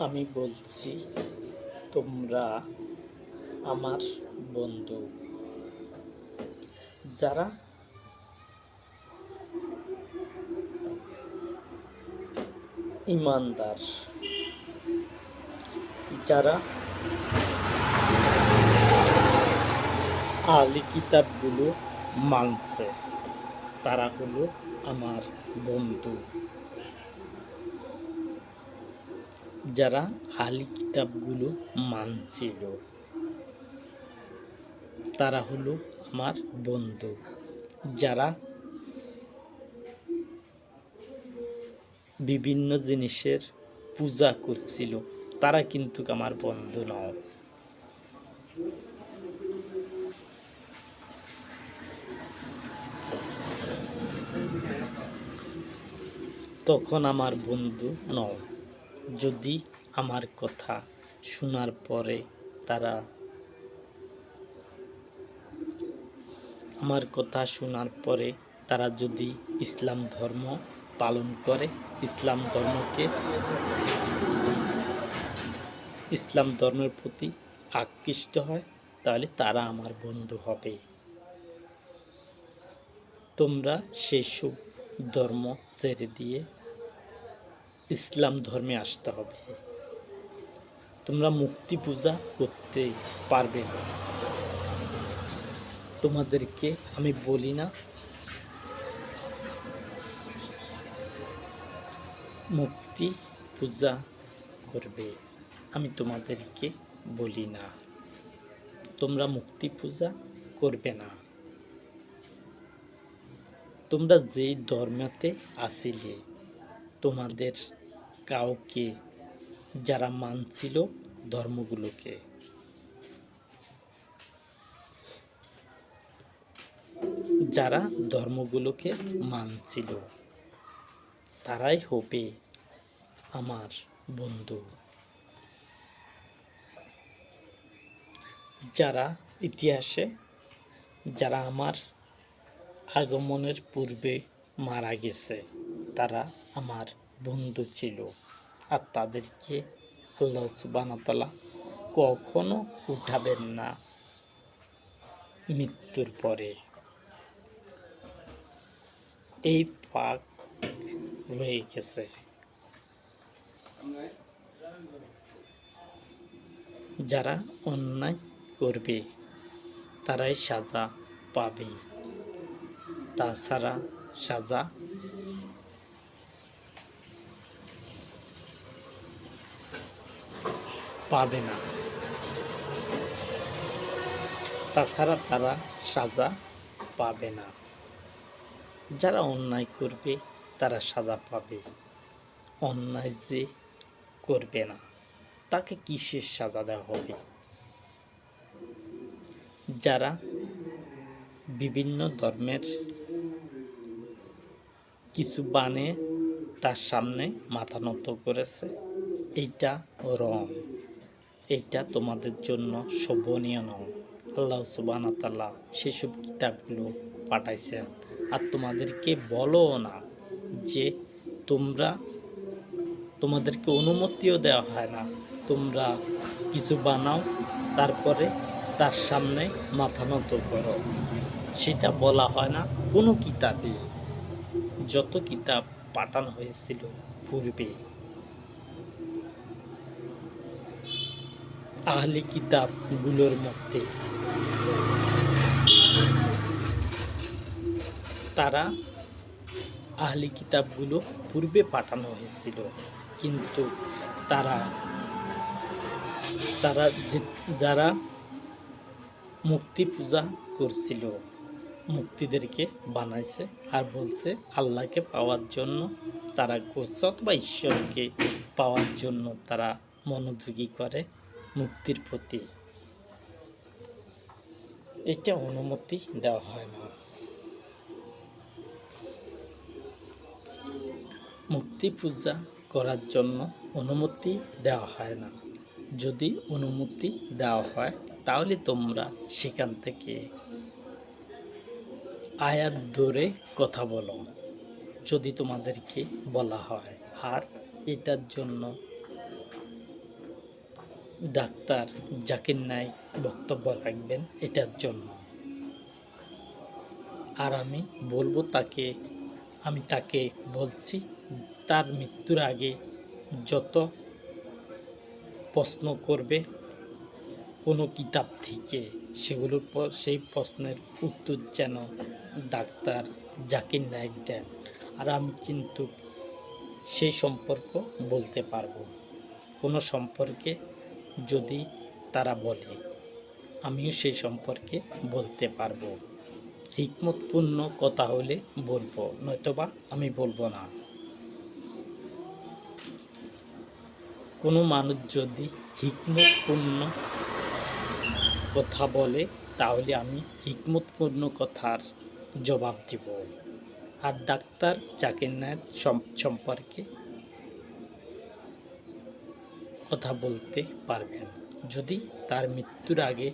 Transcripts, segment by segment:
আমি বলছি, তোমরা আমার বন্ধু। যারা ইমানদার, যারা আহলি কিতাবগুলো মানছে, তারা হলো আমার বন্ধু। যারা আহলি কিতাবগুলো মানছিল, তারা হলো আমার বন্ধু। যারা বিভিন্ন জিনিসের পূজা করছিল, তারা কিন্তু আমার বন্ধু নয়। তখন আমার বন্ধু নয়। যদি আমার কথা শোনার পরে তারা যদি ইসলাম ধর্ম পালন করে, ইসলাম ধর্মের প্রতি আকৃষ্ট হয়, তাহলে তারা আমার বন্ধু হবে। তোমরা সেসব ধর্ম ছেড়ে দিয়ে ইসলাম ধর্মে আসতে হবে। তোমরা মূর্তি পূজা করতে পারবে না। তোমাদেরকে আমি বলি না মূর্তি পূজা করবে, আমি তোমাদেরকে বলি না তোমরা মূর্তি পূজা করবে না। তোমরা যেই ধর্মেতে আসিলে, তোমাদের কাউকে যারা মানছিল ধর্মগুলোকে, মানছিল, তারাই হবে আমার বন্ধু। যারা ইতিহাসে যারা আমার আগমনের পূর্বে মারা গেছে, তারা আমার বন্ধু ছিল, আর তাদেরকে আল্লাহ সুবহানাহু ওয়া তাআলা কখনো উঠাবেন না মৃত্যুর পরে। এই পাক রয়ে গেছে। যারা অন্যায় করবে তারাই সাজা পাবে, তাছাড়া সাজা পাবে না। যারা অন্যায় করবে তারা সাজা পাবে। অন্যায় যে করবে না, তাকে কিসের সাজা দেওয়া হবে? যারা বিভিন্ন ধর্মের কিছু বানিয়ে তার সামনে মাথা নত করেছে, এইটা রং, এইটা তোমাদের জন্য শোভনীয় নয়। আল্লাহ সুবহানাহু ওয়া তাআলা সেসব কিতাবগুলো পাঠাইছেন, আর তোমাদেরকে বলো না যে তোমাদেরকে অনুমতিও দেওয়া হয় না তোমরা কিছু বানাও, তারপরে তার সামনে মাথা নত করো। সেটা বলা হয় না কোনো কিতাবে। যত কিতাব পাঠানো হয়েছিল পূর্বে, আহলি কিতাবগুলোর মধ্যে, আহলি কিতাবগুলো পূর্বে পাঠানো হয়েছিল, কিন্তু যারা মূর্তি পূজা করছিল, মূর্তিদেরকে বানাইছে আর বলছে আল্লাহকে পাওয়ার জন্য তারা করছে, অথবা ঈশ্বরকে পাওয়ার জন্য তারা মনোযোগী করে মুক্তির প্রতি। এটা অনুমতি দেওয়া হয় না। মূর্তি পূজা করার জন্য অনুমতি দেওয়া হয় না। যদি অনুমতি দেওয়া হয়, তাহলে তোমরা সেখান থেকে আয়াত ধরে কথা বলো, যদি তোমাদেরকে বলা হয়। আর এটার জন্য ডাক্তার জাকির নায়েক বক্তব্য রাখবেন এটার জন্য। আর আমি তাকে বলছি তার মৃত্যুর আগে যত প্রশ্ন করবে কোনো কিতাব থেকে সেগুলোর পর সেই প্রশ্নের উত্তর যেন ডাক্তার জাকির নায়েক দেন। আর আমি কিন্তু সেই সম্পর্ক বলতে পারবো। কোনো সম্পর্কে যদি তারা বলে আমিও সেই সম্পর্কে বলতে পারবো। হিকমতপূর্ণ কথা হলে বলবো, নয়তোবা আমি বলবো না। কোনো মানুষ যদি হিকমতপূর্ণ কথা বলে তাহলে আমি হিকমতপূর্ণ কথার জবাব দিব। আর ডাক্তার জাকির নায়েক সম্পর্কে কথা বলতে পারবেন যদি তার মৃত্যুর আগে,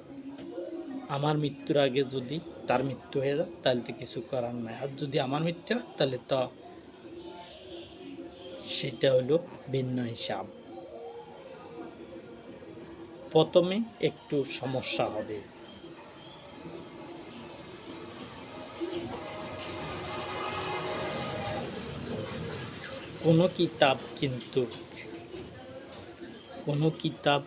আমার মৃত্যুর আগে যদি তার মৃত্যু হয়ে যায় তাহলে তো কিছু করার নাই। আর যদি আমার মৃত্যু হয় তাহলে তো সেটা হলো ভিন্ন হিসাব। প্রথমে একটু সমস্যা হবে। কোনো কিতাব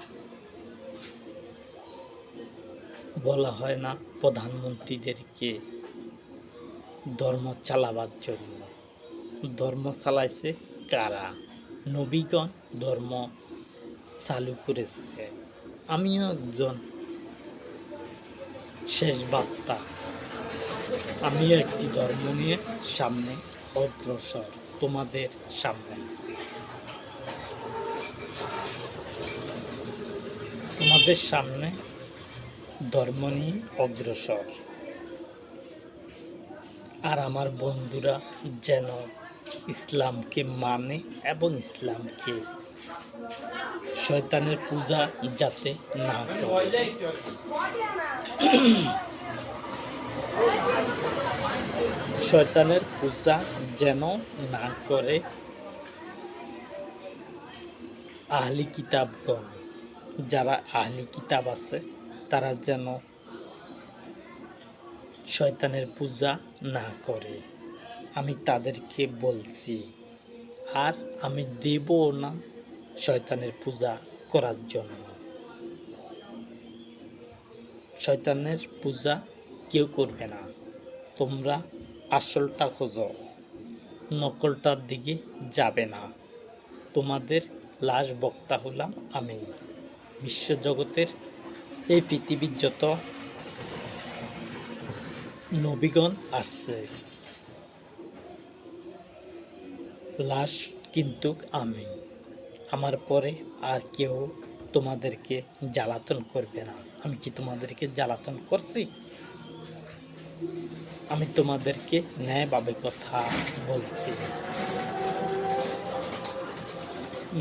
বলা হয় না প্রধানমন্ত্রীদেরকে ধর্ম চালাবার জন্য। ধর্ম চালাইছে কারা? নবীগণ ধর্ম চালু করেছে। আমিও একজন শেষ বার্তা, আমিও একটি ধর্ম নিয়ে সামনে অগ্রসর তোমাদের সামনে। তোমাদের সামনে ধর্ম নিয়ে অগ্রসর। আর আমার বন্ধুরা যেন ইসলামকে মানে এবং ইসলামকে শয়তানের পূজা যাতে না করে। শয়তানের পূজা যেন না করে। আহলি কিতাবগণ, যারা আহলি কিতাব আছে তারা যেন শয়তানের পূজা না করে। আমি তাদেরকে বলছি, আর আমি দেবও না শয়তানের পূজা করার জন্য। শয়তানের পূজা কেউ করবে না। তোমরা আসলটা খোঁজো, নকলটার দিকে যাবে না। তোমাদের লাশ বক্তা হলাম আমি। বিশ্বজগতের এই পৃথিবীর যত নবীগণ আসছে, লাশ কিন্তু আমি। আমার পরে আর কেউ তোমাদেরকে জ্বালাতন করবে না। আমি কি তোমাদেরকে জ্বালাতন করছি? আমি তোমাদেরকে ন্যায়ভাবে কথা বলছি,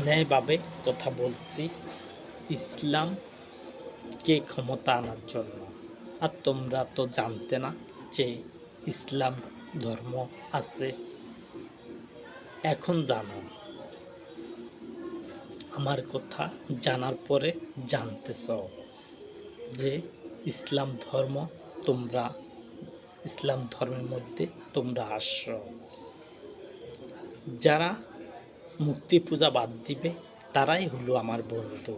ন্যায়ভাবে কথা বলছি ইসলামকে ক্ষমতা আনার জন্য। আর তোমরা তো জানতে না যে ইসলাম ধর্ম আছে, এখন জানো। আমার কথা জানার পরে জানতেছ যে ইসলাম ধর্ম, তোমরা ইসলাম ধর্মের মধ্যে তোমরা আসছো। যারা মূর্তি পূজা বাদ দিবে তারাই হলো আমার বন্ধু।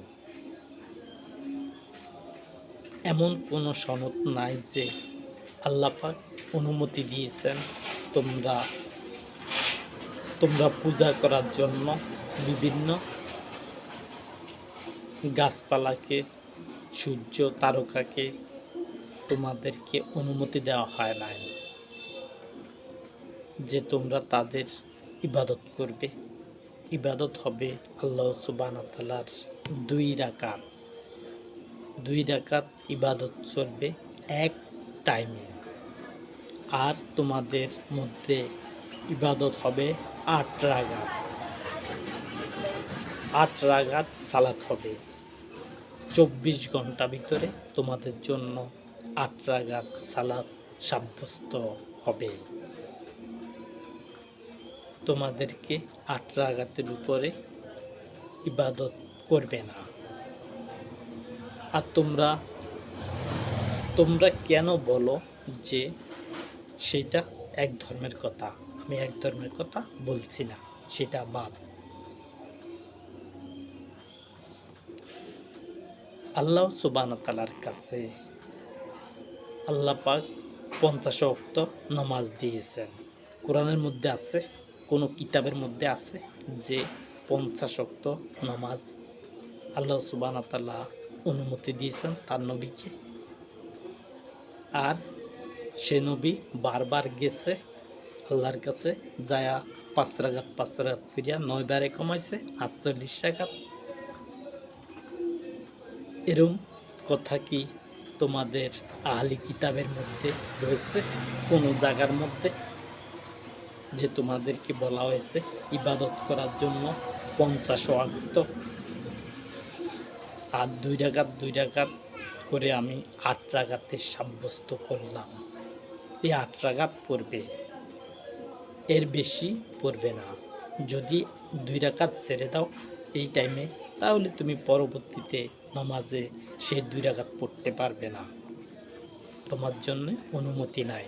এমন কোনো সনদ নাই যে আল্লাহ পাক অনুমতি দিয়েছেন তোমরা পূজা করার জন্য বিভিন্ন গাছপালাকে, সূর্য তারকাকে তোমাদেরকে অনুমতি দেওয়া হয় নাই যে তোমরা তাদের ইবাদত করবে। ইবাদত হবে আল্লাহ সুবহানাহু ওয়া তাআলার 2 রাকাত ইবাদত চলবে এক টাইমে। আর তোমাদের মধ্যে ইবাদত হবে 8 রাকাত সালাত হবে। 24 ঘন্টা ভিতরে তোমাদের জন্য 8 রাকাত সালাত সাব্যস্ত হবে। তোমাদেরকে 8 রাকাতের উপরে ইবাদত করবে না। আর তোমরা তোমরা কেন বলো যে সেটা এক ধর্মের কথা? আমি এক ধর্মের কথা বলছি না, সেটা বাদ। আল্লাহ সুবহানাহু ওয়া তাআলার কাছে আল্লাহ পাক 50 ওয়াক্ত নামাজ দিয়েছেন। কোরআনের মধ্যে আছে, কোনো কিতাবের মধ্যে আছে যে 50 ওয়াক্ত নামাজ আল্লাহ সুবহানাহু ওয়া তাআলা অনুমতি দিয়েছেন তার নবীকে? আর সে নবী বারবার গেছে আল্লাহর কাছে, যায়া 5 রাকাত করিয়া 9 বারে কমাইছে 48 রাকাত। এরম কথা কি তোমাদের আহলি কিতাবের মধ্যে রয়েছে কোনো জায়গার মধ্যে, যে তোমাদেরকে বলা হয়েছে ইবাদত করার জন্য 50 ওয়াক্ত আর 2 রাকাত করে আমি 8 রাকাতে সাব্যস্ত করলাম? এই 8 রাকাত পড়বে, এর বেশি পড়বে না। যদি 2 রাকাত ছেড়ে দাও এই টাইমে, তাহলে তুমি পরবর্তীতে নামাজে সেই 2 রাকাত পড়তে পারবে না, তোমার জন্য অনুমতি নাই।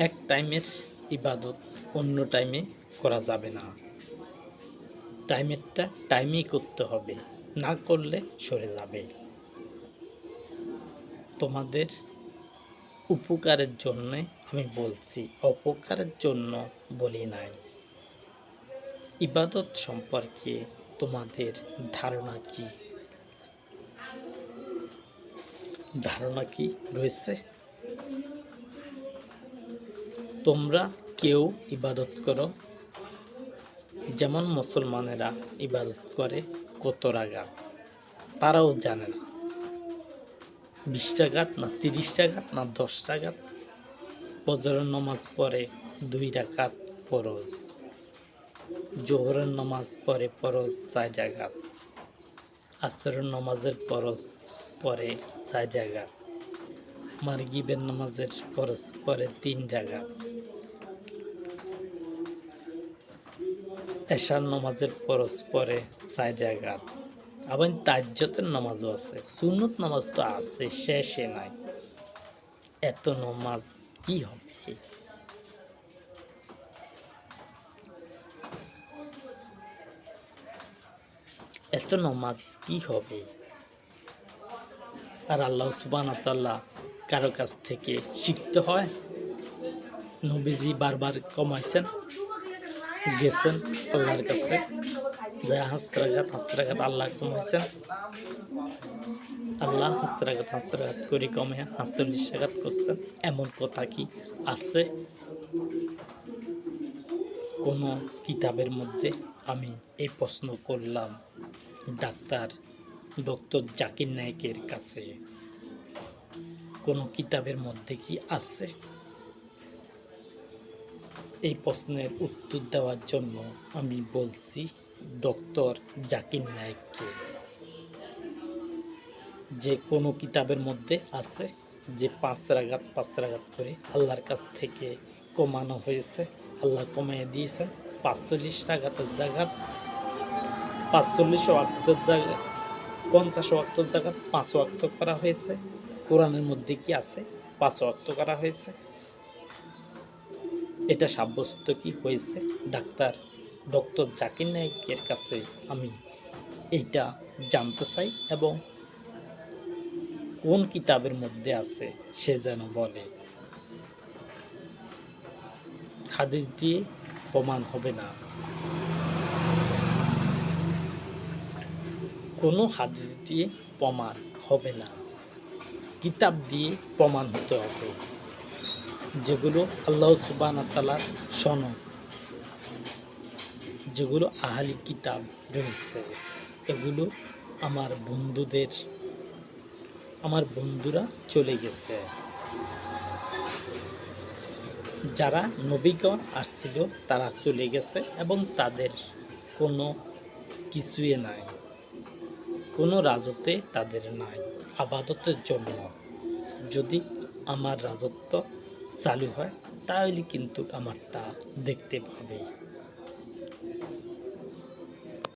এক টাইমের ইবাদত অন্য টাইমে করা যাবে না, টাইমেরটা টাইমেই করতে হবে, না করলে সরে যাবে। তোমাদের উপকারের জন্যে আমি বলছি, অপকারের জন্য বলি নাই। ইবাদত সম্পর্কে তোমাদের ধারণা কি? ধারণা কি রয়েছে? তোমরা কেউ ইবাদত করো, যেমন মুসলমানেরা ইবাদত করে কত রাকাত তারাও জানে না, 20 রাকাত না 30 রাকাত না 10 রাকাত। ফজরের নামাজ পড়ে 2 রাকাত ফরজ, জোহরের নামাজ পড়ে ফরজ 4 রাকাত, আসরের নামাজের ফরজ পড়ে 4 রাকাত, মাগরিবের নামাজের ফরজ পড়ে 3 রাকাত, এশার নামাজের ফরজ পড়ে 4 রাকাত। আবার তাহাজ্জুদের নামাজও আছে, সুন্নত নামাজ তো আছে শেষে নাই। এত নামাজ কি হবে? এত নামাজ কি হবে? আর আল্লাহ সুবহানাহু ওয়া তাআলা কারো কাছ থেকে শিখতে হয়? নবীজি বারবার কমাইছেন, গেছেন আল্লাহর কাছে, যা 5 রাকাত আল্লাহ কমাইছেন, আল্লাহ 5 রাকাত করে কমে 48 রাকাত করছেন, এমন কথা কি আছে কোনো কিতাবের মধ্যে? আমি এই প্রশ্ন করলাম ডক্টর জাকির নায়েকের কাছে, কোনো কিতাবের মধ্যে কি আছে? এই প্রশ্নের উত্তর দেওয়ার জন্য আমি বলছি ডক্টর জাকির নায়েককে, যে কোনো কিতাবের মধ্যে আছে যে 5 রাকাত করে আল্লাহর কাছ থেকে কমানো হয়েছে? আল্লাহ কমিয়ে দিয়েছেন 45 রাকাতের জায়গা, 45 ওয়াক্তের জায়গা 50 ওয়াক্তের জায়গা 5 ওয়াক্ত করা হয়েছে। কোরআনের মধ্যে কি আছে 5 ওয়াক্ত করা হয়েছে? এটা সাব্যস্ত কি হয়েছে? ডক্টর জাকির নায়েকের কাছে আমি এইটা জানতে চাই, এবং কোন কিতাবের মধ্যে আছে সে যেন বলে। হাদিস দিয়ে প্রমাণ হবে না, কোনো হাদিস দিয়ে প্রমাণ হবে না, কিতাব দিয়ে প্রমাণ হতে হবে, যেগুলো আল্লাহ সুবহানাহু ওয়া তাআলার সনদ, যেগুলো আহলি কিতাব রয়েছে, এগুলো আমার বন্ধুরা চলে গেছে, যারা নবীগণ আসছিল তারা চলে গেছে, এবং তাদের কোনো কিছুই নাই, কোনো রাজত্বে তাদের নাই আবাদতের জন্য। যদি আমার রাজত্ব চালু হয় তাহলে কিন্তু আমারটা দেখতে পাবে।